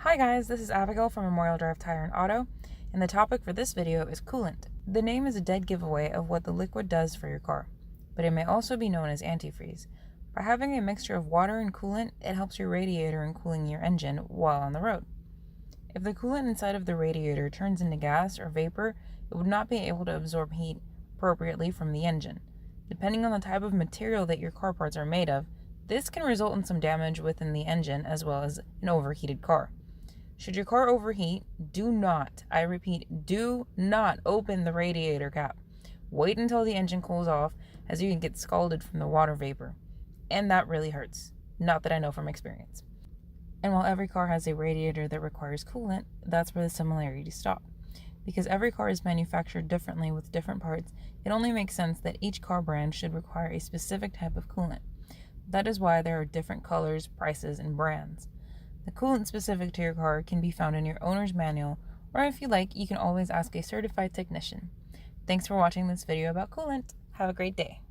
Hi guys, this is Abigail from Memorial Drive Tire and Auto, and the topic for this video is coolant. The name is a dead giveaway of what the liquid does for your car, but it may also be known as antifreeze. By having a mixture of water and coolant, it helps your radiator in cooling your engine while on the road. If the coolant inside of the radiator turns into gas or vapor, it would not be able to absorb heat appropriately from the engine. Depending on the type of material that your car parts are made of, this can result in some damage within the engine as well as an overheated car. Should your car overheat, do not, I repeat, do not open the radiator cap. Wait until the engine cools off, as you can get scalded from the water vapor. And that really hurts. Not that I know from experience. And while every car has a radiator that requires coolant, that's where the similarities stop. Because every car is manufactured differently with different parts, it only makes sense that each car brand should require a specific type of coolant. That is why there are different colors, prices, and brands. The coolant specific to your car can be found in your owner's manual, or if you like, you can always ask a certified technician. Thanks for watching this video about coolant. Have a great day.